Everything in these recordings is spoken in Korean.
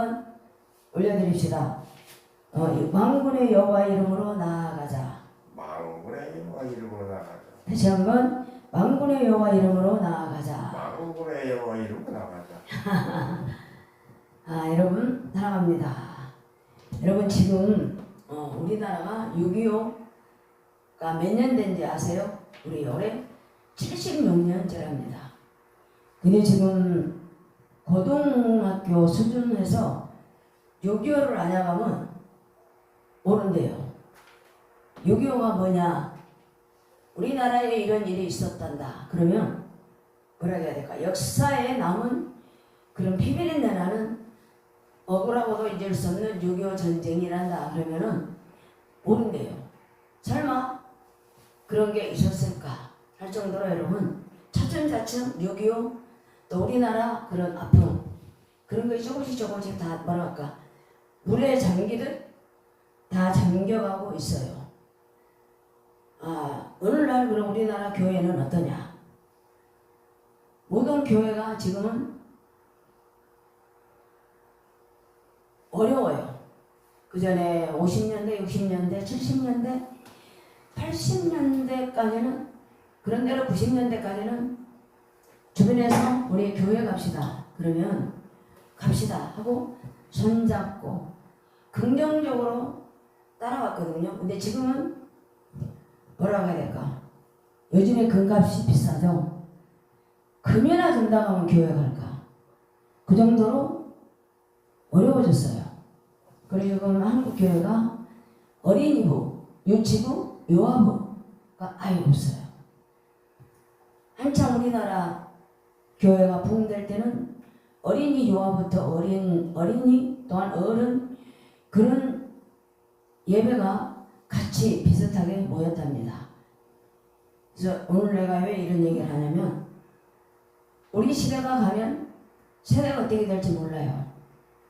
한번 올려드립시다. 만군의 여호와 이름으로 나아가자. 만군의 여호와 이름으로 나아가자. 다시 한번 만군의 여호와 이름으로 나아가자. 만군의 여호와 이름으로 나아가자. 여러분 사랑합니다. 여러분 지금 우리나라가 6.25가 몇 년 된지 아세요? 우리 올해 76년째랍니다. 근데 지금 고등학교 수준에서 6.25를 안 해가면 모른대요. 6.25가 뭐냐? 우리나라에 이런 일이 있었단다. 그러면 뭐라 해야 될까? 역사에 남은 그런 피비린내 나는 억울하고도 잊을 수 없는 6.25 전쟁이란다. 그러면은 모른대요. 설마 그런 게 있었을까 할 정도로 여러분 차츰차츰 6.25 또 우리나라 그런 아픔 그런 것이 조금씩 다 뭐랄까 물에 잠기듯 다 잠겨가고 있어요. 오늘날 그럼 우리나라 교회는 어떠냐? 모든 교회가 지금은 어려워요. 그 전에 50년대, 60년대, 70년대, 80년대까지는 그런 대로 90년대까지는 주변에서 우리 교회 갑시다. 그러면 갑시다 하고 손잡고 긍정적으로 따라왔거든요. 근데 지금은 뭐라고 해야 될까? 요즘에 금값이 비싸죠. 금이나 준다고 하면 교회 갈까? 그 정도로 어려워졌어요. 그리고 지금 한국 교회가 어린이부, 유치부, 요아부가 아예 없어요. 한참 우리나라 교회가 부흥될 때는 어린이 요아부터 어린이 또한 어른 그런 예배가 같이 비슷하게 모였답니다. 그래서 오늘 내가 왜 이런 얘기를 하냐면 우리 시대가 가면 세대가 어떻게 될지 몰라요.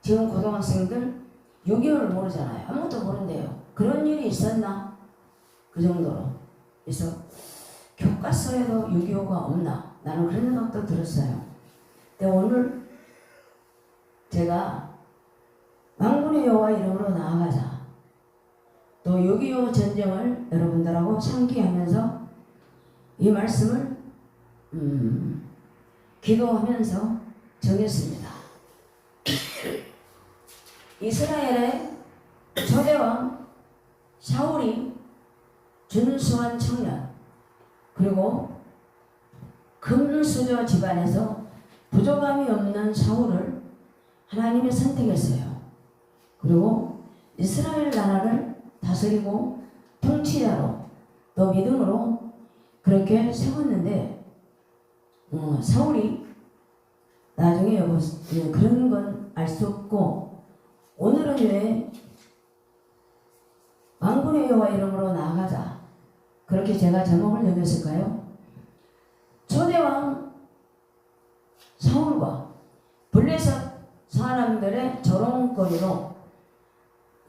지금 고등학생들 6.25를 모르잖아요. 아무것도 모른대요. 그런 일이 있었나? 그 정도로. 그래서 교과서에도 6.25가 없나? 나는 그런 생각도 들었어요. 근데 오늘 제가 만군의 여호와 이름으로 나아가자. 또 6.25 전쟁을 여러분들하고 상기하면서 이 말씀을 기도하면서 정했습니다. 이스라엘의 초대왕 사울이 준수한 청년 그리고 금수저 집안에서 부족함이 없는 사울을 하나님이 선택했어요. 그리고 이스라엘 나라를 다스리고 통치자로 또 믿음으로 그렇게 세웠는데 사울이 나중에 그런 건 알 수 없고 오늘은 왜 만군의 여호와 이름으로 나아가자 그렇게 제가 제목을 정했을까요? 초대왕 사울과 블레셋 사람들의 조롱거리로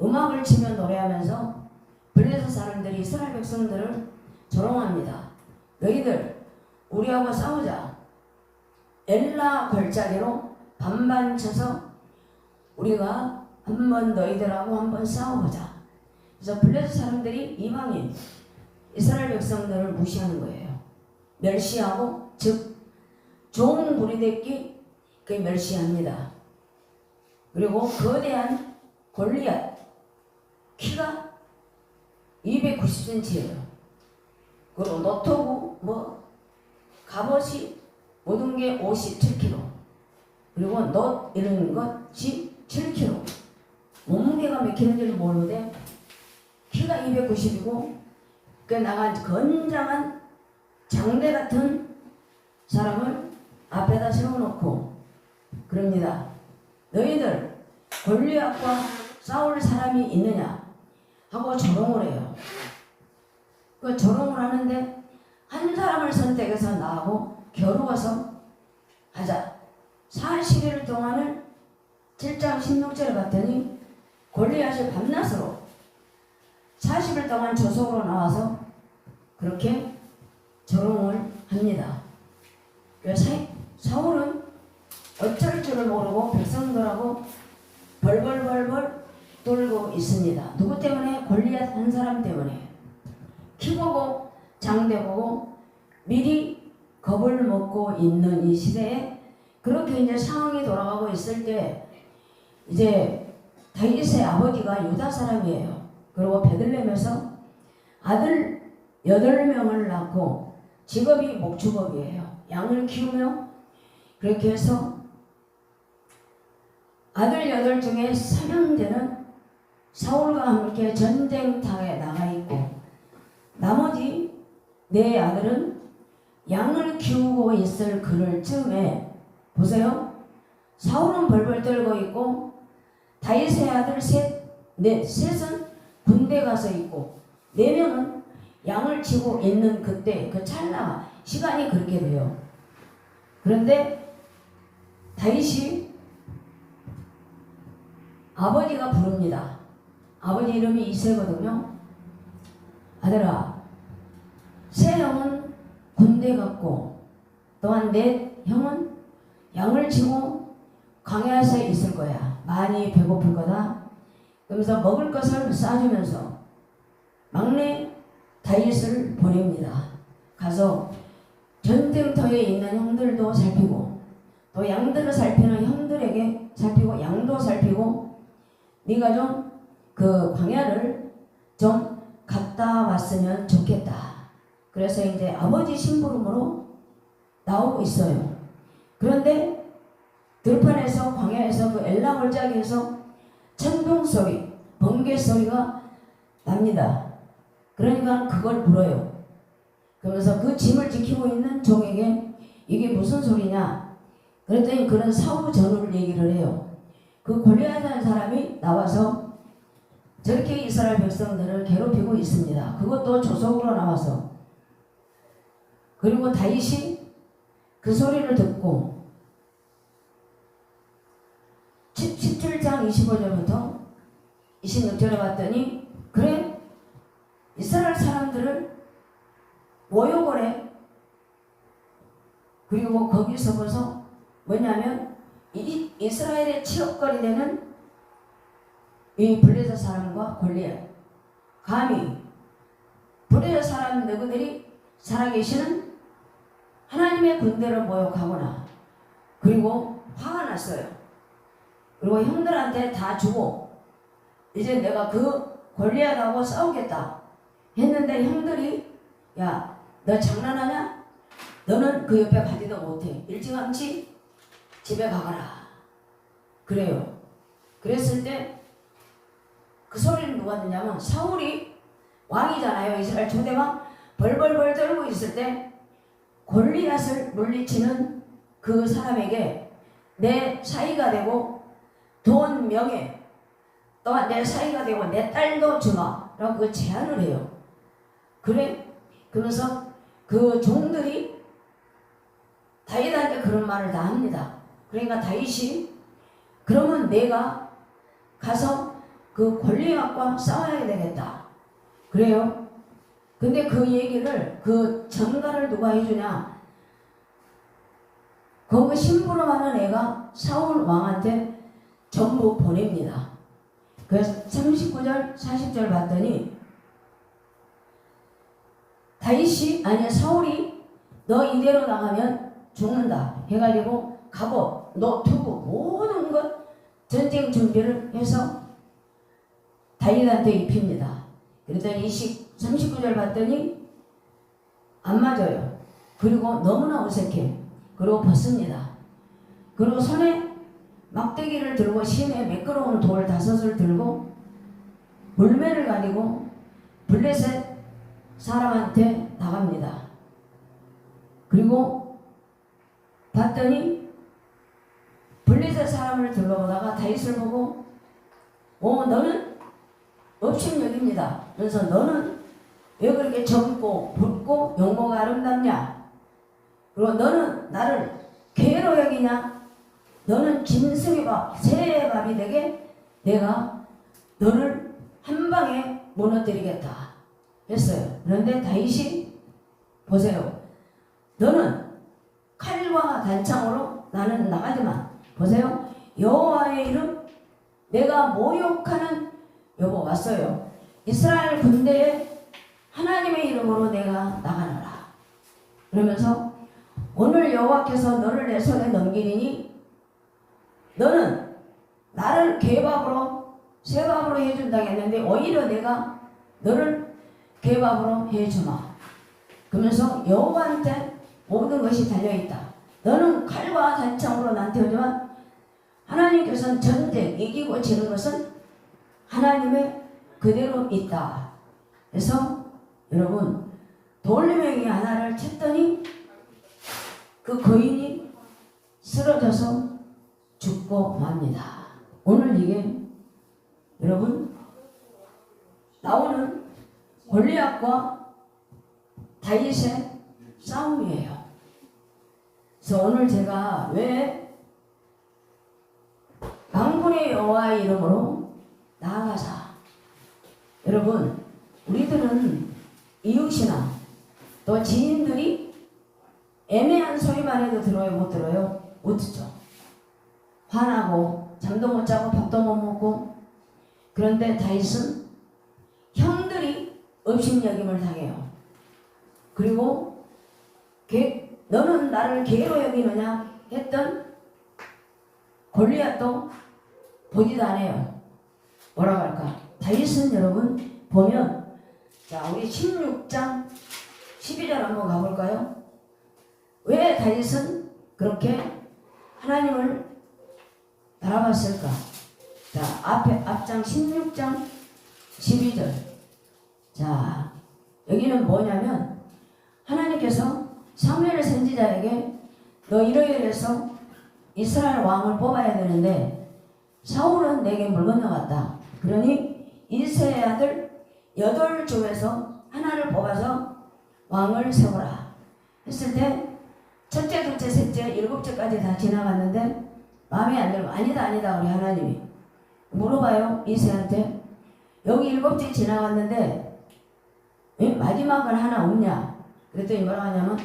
음악을 치며 노래하면서 블레셋 사람들이 이스라엘 백성들을 조롱합니다. 너희들 우리하고 싸우자. 엘라 골짜기로 반반 쳐서 우리가 한번 너희들하고 한번 싸워보자. 그래서 블레셋 사람들이 이방인 이스라엘 백성들을 무시하는 거예요. 멸시하고 즉 종 부리대끼 그게 멸시합니다. 그리고 거대한 골리앗 키가 290cm예요. 그리고 노토구 갑옷이 모든 게 57kg 그리고 놋 이런 것이 7kg 몸무게가 몇 킬로인지를 모르는데 키가 290이고 그 나간 건장한 장대 같은 사람을 앞에다 세워놓고 그럽니다. 너희들 골리앗과 싸울 사람이 있느냐 하고 조롱을 해요. 그 조롱을 하는데 한 사람을 선택해서 나하고 겨루어서 하자. 40일 동안을 7장 16절을 봤더니 골리앗이 밤낮으로 40일 동안 조속으로 나와서 그렇게 조롱을 합니다. 그래서 사울은 어쩔 줄을 모르고 백성들하고 벌벌벌벌 떨고 있습니다. 누구 때문에? 골리앗 한 사람 때문에. 키 보고 장대 보고 미리 겁을 먹고 있는 이 시대에 그렇게 이제 상황이 돌아가고 있을 때 이제 다윗의 아버지가 유다 사람이에요. 그리고 베들레헴에서 아들 8명을 낳고 직업이 목축업이에요. 양을 키우며 그렇게 해서 아들 8 중에 3형제는 사울과 함께 전쟁터에 나가 있고 나머지 4 아들은 양을 키우고 있을 그럴 즈음에 보세요. 사울은 벌벌 떨고 있고 다윗의 아들 셋은 군대 가서 있고 4명은 양을 치고 있는 그때 그 찰나 시간이 그렇게 돼요. 그런데 다윗이 아버지가 부릅니다. 아버지 이름이 이새거든요. 아들아, 세 형은 군대 갔고 또한 4 형은 양을 치고 광야에서 있을 거야. 많이 배고플 거다. 그러면서 먹을 것을 싸주면서 막내 다윗을 보냅니다. 가서 전쟁터에 있는 형들도 살피고 또 양들을 살피는 형들에게 살피고 양도 살피고 네가 좀 그 광야를 좀 갔다 왔으면 좋겠다. 그래서 이제 아버지 심부름으로 나오고 있어요. 그런데 들판에서 광야에서 그 엘라골짜기에서 천둥 소리, 번개 소리가 납니다. 그러니까 그걸 물어요. 그러면서 그 짐을 지키고 있는 종에게 이게 무슨 소리냐? 그랬더니 그런 사후 전후를 얘기를 해요. 그 골리앗이라는 사람이 나와서 저렇게 이스라엘 백성들을 괴롭히고 있습니다. 그것도 조속으로 나와서. 그리고 다윗이 그 소리를 듣고 17장 25절부터 26절에 봤더니 그래 이스라엘 사람들을 모욕을 해. 그리고 거기서부터 뭐냐면 이스라엘의 치욕거리 되는 이 블레셋 사람과 골리앗 감히 블레셋 사람 너희들이 살아계시는 하나님의 군대를 모욕하거나 그리고 화가 났어요. 그리고 형들한테 다 주고 이제 내가 그 골리앗하고 싸우겠다 했는데 형들이 야, 너 장난하냐? 너는 그 옆에 가지도 못해. 일찌감치 집에 가거라. 그래요. 그랬을 때 그 소리를 누가 듣냐면 사울이 왕이잖아요. 이스라엘 초대왕 벌벌벌 떨고 있을 때 골리앗을 물리치는 그 사람에게 내 사이가 되고 돈 명예 또한 내 사이가 되고 내 딸도 주마라고 그 제안을 해요. 그래? 그래서 그 종들이 다윗한테 그런 말을 다 합니다. 그러니까 다윗이 그러면 내가 가서 그 골리앗과 싸워야 되겠다. 그래요. 근데 그 얘기를 그 전가를 누가 해주냐? 거기 심부름하는 애가 사울 왕한테 전부 보냅니다. 그래서 39절 40절 봤더니 다윗이 아니 사울이 너 이대로 나가면 죽는다 해가지고 갑옷, 노트북 모든 것 전쟁 준비를 해서 다윗한테 입힙니다. 그랬더니 39절 봤더니 안 맞아요. 그리고 너무나 어색해. 그리고 벗습니다. 그리고 손에 막대기를 들고 심에 매끄러운 돌 5을 들고 물매를 가지고 블레셋 사람한테 나갑니다. 그리고 봤더니 블레셋 사람을 둘러보다가 다윗을 보고 너는 업신여깁니다. 그래서 너는 왜 그렇게 젊고 붉고 용모가 아름답냐? 그리고 너는 나를 괴로 여기냐? 너는 짐승의 밥, 새의 밥이 되게 내가 너를 한 방에 무너뜨리겠다 했어요. 그런데 다윗이 보세요. 너는 칼과 단창으로 나는 나가지만 보세요. 여호와의 이름 내가 모욕하는 여보 왔어요. 이스라엘 군대에 하나님의 이름으로 내가 나가노라. 그러면서 오늘 여호와께서 너를 내 손에 넘기리니 너는 나를 개밥으로 새밥으로 해준다고 했는데 오히려 내가 너를 개밥으로 해주마. 그러면서 여호와한테 모든 것이 달려있다. 너는 칼과 단창으로 나한테 오지만 하나님께서는 전쟁 이기고 지는 것은 하나님의 그대로 있다. 그래서 여러분 돌리명이 하나를 쳤더니 그 거인이 쓰러져서 죽고 맙니다. 오늘 이게 여러분 나오는 골리앗과 다윗의 싸움이에요. 그래서 오늘 제가 왜 만군의 여호와의 이름으로 나아가자. 여러분 우리들은 이웃이나 또 지인들이 애매한 소리만 해도 들어요? 못 들어요? 못 듣죠. 화나고 잠도 못 자고 밥도 못 먹고. 그런데 다윗은 형들이 업신여김을 당해요. 그리고 너는 나를 개로 여기느냐 했던 골리앗도 보지도 않아요. 뭐라고 할까? 다윗은 여러분 보면 자 우리 16장 12절 한번 가볼까요? 왜 다윗은 그렇게 하나님을 바라봤을까? 자 앞장 16장 12절. 자 여기는 뭐냐면 하나님께서 사무엘 선지자에게 너 이러이러해서 이스라엘 왕을 뽑아야 되는데 사울은 내게 물 건너갔다. 그러니 이새의 아들 8중에서 하나를 뽑아서 왕을 세워라 했을 때 첫째, 둘째, 셋째, 7째까지 다 지나갔는데 마음에 안 들고 아니다 우리 하나님이 물어봐요. 이새한테 여기 7째 지나갔는데 마지막은 하나 없냐? 그랬더니 뭐라고 하냐면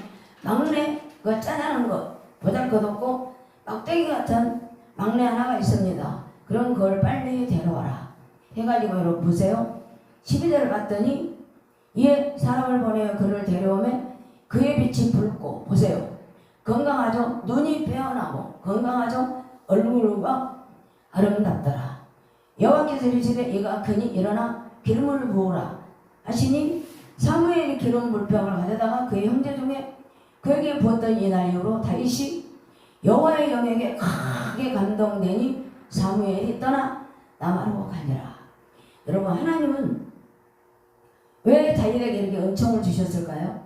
막내 그 짜자는 거 보잘것없고 막대기 같은 막내 하나가 있습니다. 그럼 그걸 빨리 데려와라 해가지고 여러분 보세요. 12절을 봤더니 이에 사람을 보내어 그를 데려오면 그의 빛이 붉고 보세요. 건강하죠. 눈이 빼어나고 건강하죠. 얼굴과 아름답더라. 여호와께서 이르시되 이가 크니 일어나 기름을 부으라 하시니 사무엘이 기름 물병을 가져다가 그의 형제 중에 그에게 부었던 이날 이후로 다윗이 여호와의 영에게 크게 감동되니 사무엘이 떠나 남아로 가니라. 여러분 하나님은 왜 다윗에게 이렇게 은총을 주셨을까요?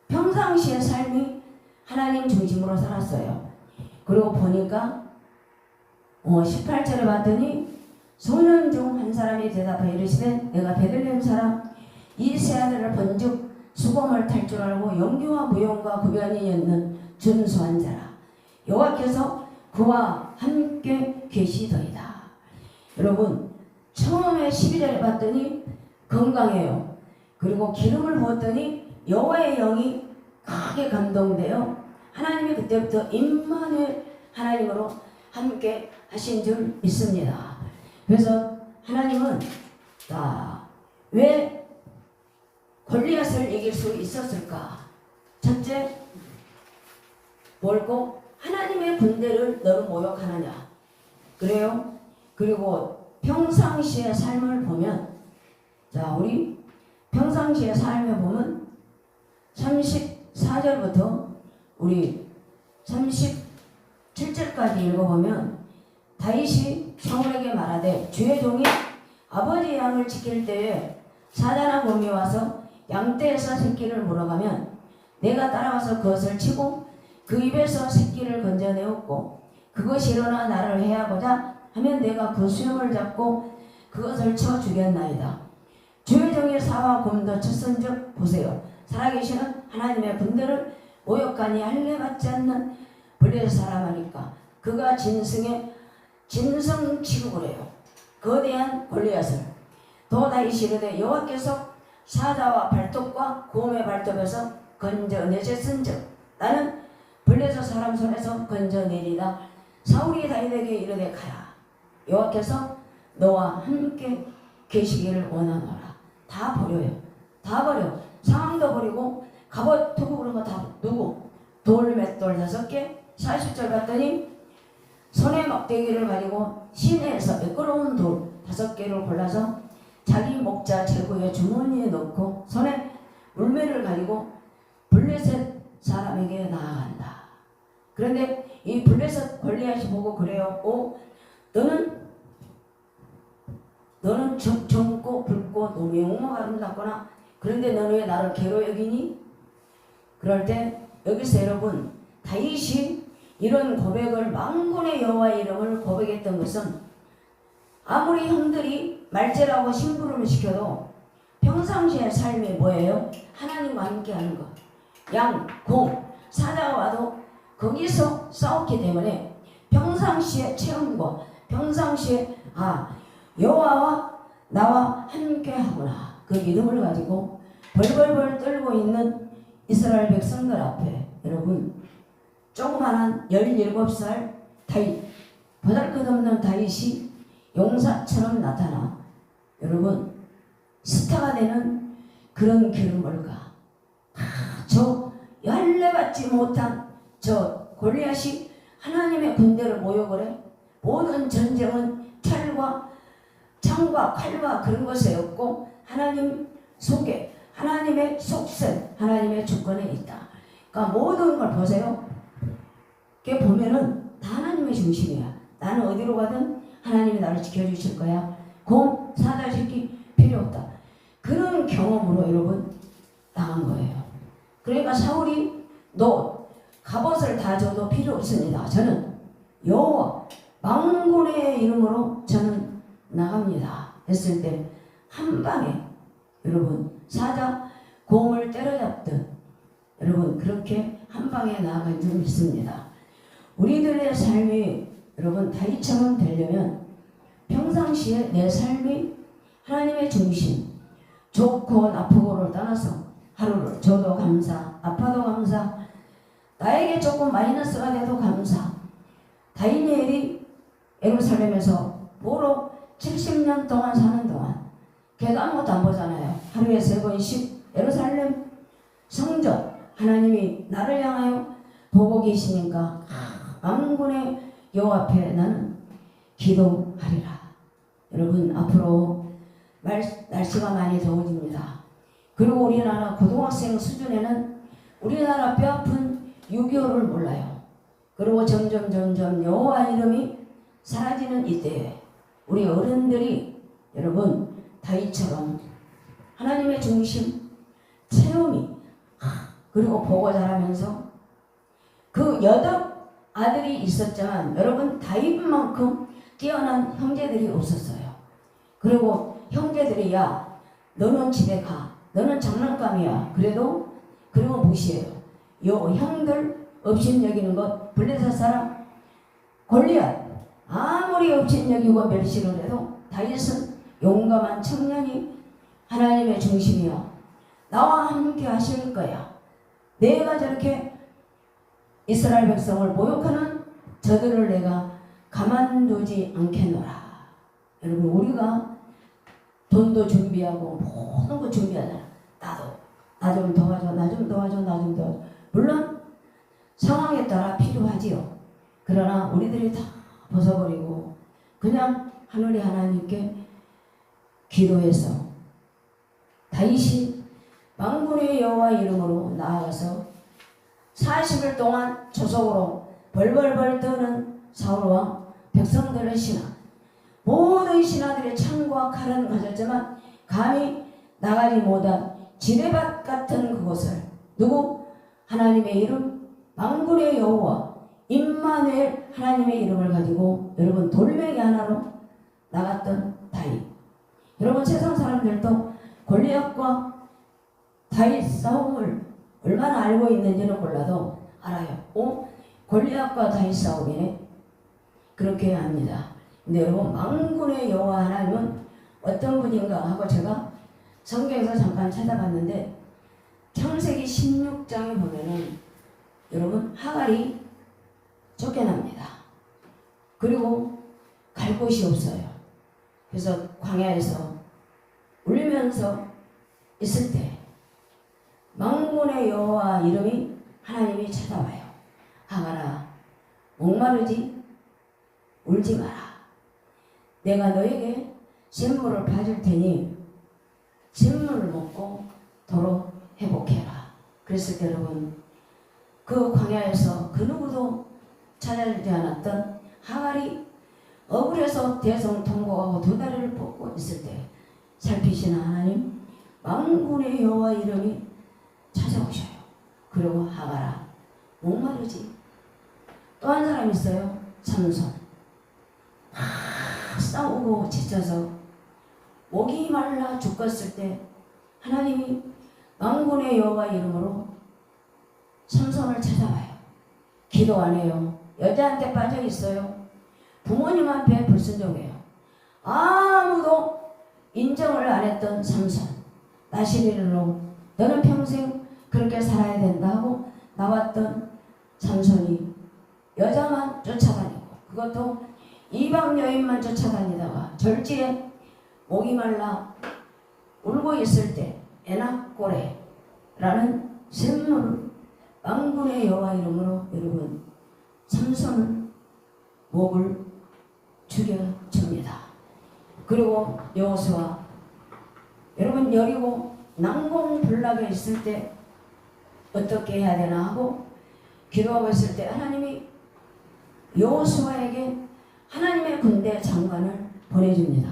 평상시의 삶이 하나님 중심으로 살았어요. 그리고 보니까 18절에 봤더니 소년 중 한 사람이 대답하여 이르시되 내가 베들레헴 사람 이새 아들을 본즉 수검을 탈 줄 알고 영유와 무용과 구변이 있는 준수한 자라. 여호와께서 그와 함께 계시더이다. 여러분 처음에 12절에 봤더니 건강해요. 그리고 기름을 부었더니 여호와의 영이 크게 감동되어 하나님이 그때부터 임마누엘 하나님으로 함께 하신 줄 믿습니다. 그래서 하나님은 왜 골리앗을 이길 수 있었을까? 첫째, 뭘고? 하나님의 군대를 너를 모욕하느냐? 그래요? 그리고 평상시의 삶을 보면 자 우리 평상시의 삶에 보면 34절부터 우리 37절까지 읽어보면 다윗이 사울에게 말하되 주의 종이 아버지 양을 지킬 때에 사자나 곰이 와서 양떼에서 새끼를 물어가면 내가 따라와서 그것을 치고 그 입에서 새끼를 건져내었고 그것이 일어나 나를 해하고자 하면 내가 그 수염을 잡고 그것을 쳐 죽였나이다. 주의 종이 사와 곰도 쳤은즉 보세요. 살아계시는 하나님의 분들을 모욕하니 할례받지 않는 블레셋 사람하니까 그가 진성 취급을 해요. 거대한 골리앗을. 또 다윗이 이르되 여호와께서 사자와 발톱과 곰의 발톱에서 건져내셨은즉 나는 블레셋 사람 손에서 건져내리다. 사울이 다윗에게 이르되 가라. 여호와께서 너와 함께 계시기를 원하노라. 다 버려요. 다 버려. 상황도 버리고 갑옷 두고 그런 거 다 두고 돌 맷돌 5개 40절 봤더니 손에 막대기를 가지고 시내에서 매끄러운 돌 5개를 골라서 자기 목자 제구의 주머니에 넣고 손에 물매를 가지고 블레셋 사람에게 나아간다. 그런데 이 블레셋 골리앗이 보고 그래요. 너는 젊고 붉고 너무 영웅하고 아름답거나 그런데 너는 왜 나를 괴로 여기니? 그럴 때 여기서 여러분 다윗이 이런 고백을 만군의 여호와의 이름을 고백했던 것은 아무리 형들이 말제라고 심부름을 시켜도 평상시의 삶이 뭐예요? 하나님과 함께하는 것. 양, 공, 사자가 와도 거기서 싸웠기 때문에 평상시의 체험과 평상시에 여호와와 나와 함께하구나 그 믿음을 가지고 벌벌벌 떨고 있는 이스라엘 백성들 앞에 여러분 조그마한 17살 다윗 보잘것없는 다윗이 용사처럼 나타나 여러분 스타가 되는 그런 길은 뭘까? 저 할례받지 못한 저 골리앗이 하나님의 군대를 모욕을 해. 모든 전쟁은 창과 칼과 그런 것에 없고 하나님 속에 하나님의 속셈 하나님의 주권에 있다. 그러니까 모든 걸 보세요. 이렇게 보면은 다 하나님의 중심이야. 나는 어디로 가든 하나님이 나를 지켜주실 거야. 곰 사자 새끼 필요 없다. 그런 경험으로 여러분 나간 거예요. 그러니까 사울이 너 갑옷을 다 줘도 필요 없습니다. 저는 여호와 만군의 이름으로 저는 나갑니다. 했을 때 한 방에 여러분 사자 곰을 때려잡듯 여러분 그렇게 한 방에 나아간 줄 믿습니다. 우리들의 삶이 여러분 다윗처럼 되려면 평상시에 내 삶이 하나님의 중심 좋고 나쁘고를 떠나서 하루를 줘도 감사 아파도 감사 나에게 조금 마이너스가 돼도 감사. 다니엘이 예루살렘에서 보러 70년 동안 사는 동안 걔도 아무것도 안 보잖아요. 하루에 3번씩 예루살렘 성전 하나님이 나를 향하여 보고 계시니까 만군의 여호와 앞에 나는 기도하리라. 여러분 앞으로 날씨가 많이 더워집니다. 그리고 우리나라 고등학생 수준에는 우리나라 뼈아픈 6.25를 몰라요. 그리고 점점 여호와 이름이 사라지는 이때에 우리 어른들이 여러분 다윗처럼 하나님의 중심 체험이 그리고 보고 자라면서 그 8 아들이 있었지만 여러분 다윗만큼 뛰어난 형제들이 없었어요. 그리고 형제들이 야 너는 집에 가 너는 장난감이야 그리고 무시해요. 요 형들 업신여기는 것 블레셋 사람 골리앗 아무리 업신여기고 멸시를 해도 다윗은 용감한 청년이 하나님의 중심이요 나와 함께 하실 거야. 내가 저렇게 이스라엘 백성을 모욕하는 저들을 내가 가만두지 않겠노라. 여러분 우리가 돈도 준비하고 모든 거 준비하잖아. 나 좀 도와줘 나 좀 도와줘. 물론 상황에 따라 필요하지요. 그러나 우리들이 다 벗어버리고 그냥 하늘의 하나님께 기도해서 다윗이 만군의 여호와 이름으로 나아가서 40일 동안 조속으로 벌벌벌 떠는 사울과 백성들의 신하 모든 신하들의 창과 칼은 가졌지만 감히 나가지 못한 지뢰밭 같은 그곳을 누구? 하나님의 이름 만군의 여호와 임마누엘 하나님의 이름을 가지고 여러분 돌멩이 하나로 나갔던 다윗. 여러분 세상 사람들도 골리앗과 다윗 싸움을 얼마나 알고 있는지는 몰라도 알아요. 골리앗과 다윗 싸움이네. 그렇게 합니다. 근데 여러분 만군의 여호와 하나님은 어떤 분인가 하고 제가 성경에서 잠깐 찾아봤는데 창세기 16장에 보면은 여러분 하갈이 쫓겨납니다. 그리고 갈 곳이 없어요. 그래서 광야에서 울면서 있을 때 만군의 여호와 이름이 하나님이 찾아와요. 하가라 목마르지 울지 마라. 내가 너에게 샘물을 봐줄 테니 샘물을 먹고 도로 회복해라. 그랬을 때 여러분 그 광야에서 그 누구도 찾아주지 않았던 하갈이 억울해서 대성통곡하고 두 다리를 뻗고 있을 때 살피시는 하나님 만군의 여호와 이름이 찾아오셔요. 그리고 하갈아 목마르지. 또 한 사람 있어요. 삼손. 싸우고 지쳐서 목이 말라 죽었을 때 하나님이 만군의 여호와 이름으로 삼손을 찾아와요. 기도 안 해요. 여자한테 빠져 있어요. 부모님 앞에 불순종해요. 아무도 인정을 안 했던 삼손. 나시리로 너는 평생 그렇게 살아야 된다 하고 나왔던 삼손이 여자만 쫓아다니고 그것도 이방 여인만 쫓아다니다가 절지에 목이 말라 울고 있을 때 에낙고레라는 샘물을 만군의 여호와 이름으로 여러분 삼손을 목을 죽여줍니다. 그리고 여호수아 여러분 여리고 난공불락에 있을 때 어떻게 해야 되나 하고 기도하고 있을 때 하나님이 여호수아에게 하나님의 군대 장관을 보내줍니다.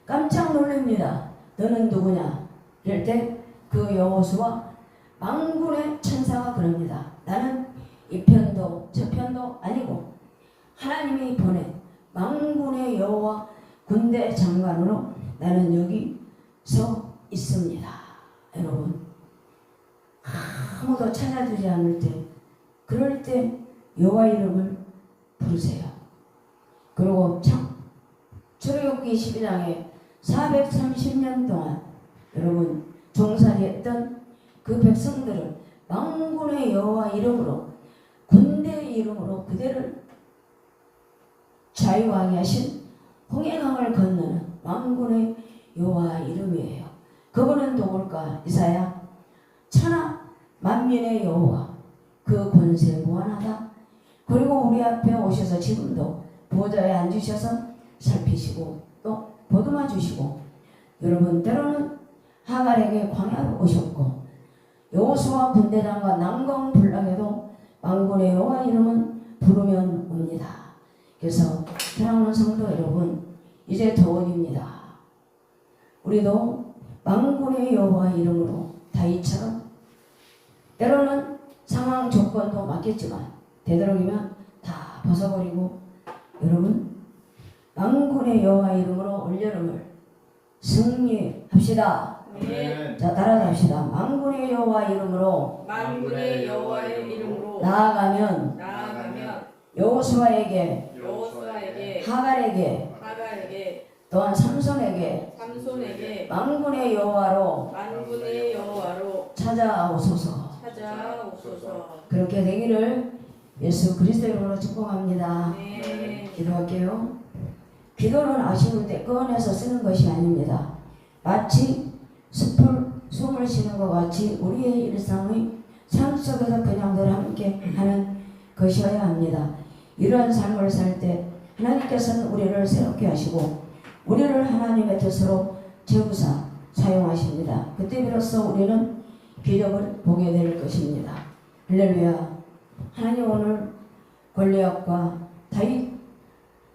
깜짝 놀랍니다. 너는 누구냐? 이럴 때 그 여호수아 만군의 천사가 그럽니다. 나는 이 편도 저 편도 아니고 하나님이 보낸 만군의 여호와 군대 장관으로 나는 여기 서 있습니다. 여러분 아무도 찾아주지 않을 때 그럴 때 여호와 이름을 부르세요. 그리고 참 출애굽기 12장에 430년 동안 여러분 종살이했던 그 백성들을 만군의 여호와 이름으로 군대의 이름으로 그대를 자유하게 하신 홍해강을 건너는 만군의 여호와 이름이에요. 그분은 누굴까? 이사야 천하 만민의 여호와 그 권세 무한하다. 그리고 우리 앞에 오셔서 지금도 보좌에 앉으셔서 살피시고 또 보듬어 주시고 여러분 때로는 하갈에게 광야로 오셨고 여호수아 군대장과 난공불락에도 만군의 여호와 이름은 부르면 옵니다. 그래서 사랑하는 성도 여러분 이제 더워집니다. 우리도 만군의 여호와 이름으로 다윗처럼 때로는 상황 조건도 맞겠지만 되도록이면 다 벗어버리고 여러분 만군의 여호와 이름으로 올여름을 승리합시다. 네. 자 따라합시다. 만군의 여호와 이름으로 만군의 여호와의 이름으로 나아가면 여호수아에게 하갈에게 또한 삼손에게 만군의 여호와로 찾아오소서. 그렇게 되기를 예수 그리스도 이름으로 축복합니다. 네. 기도할게요. 기도는 아쉬울 때 꺼내서 쓰는 것이 아닙니다. 마치 숨을 쉬는 것 같이 우리의 일상의 삶 속에서 그냥 늘 함께 하는 것이어야 합니다. 이러한 삶을 살 때 하나님께서는 우리를 새롭게 하시고 우리를 하나님의 뜻으로 재우사 사용하십니다. 그때 비로소 우리는 기적을 보게 될 것입니다. 할렐루야. 하나님 오늘 골리앗과 다윗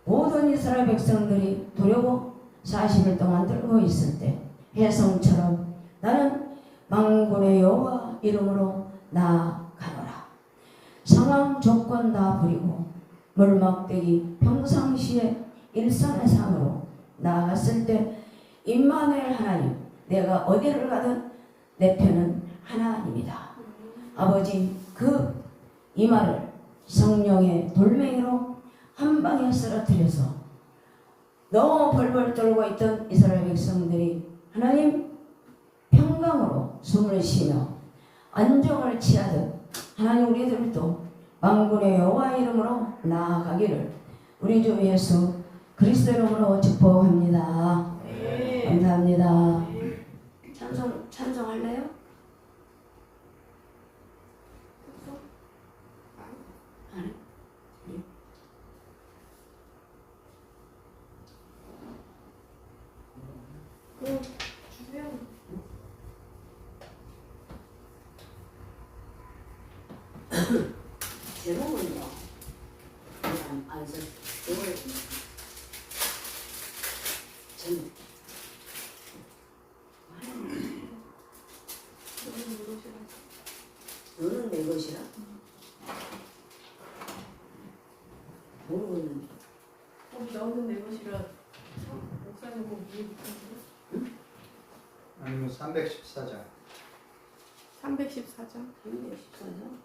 모든 이스라엘 백성들이 두려워 40일 동안 떨고 있을 때 혜성처럼 나는 만군의 여호와 이름으로 나아가노라. 상황 조건 다 버리고 물막대기 평상시에 일상의 삶으로 나아갔을 때 임마누엘 하나님 내가 어디를 가든 내 편은 하나님이다. 아버지 그 이마를 성령의 돌멩이로 한 방에 쓰러뜨려서 너무 벌벌 떨고 있던 이스라엘 백성들이 하나님 평강으로 숨을 쉬며 안정을 취하듯 하나님 우리들도 만군의 여호와 이름으로 나아가기를 우리 주 예수 그리스도 이름으로 축복합니다. 그거 주세요. 제목은요. 안서 이걸 제목. 너는 내 것이라? 모르겠는데. 거기 너는 내 것이라 목사님 꼭 위에 붙었는데. 아니면 314장. 314장. 314장?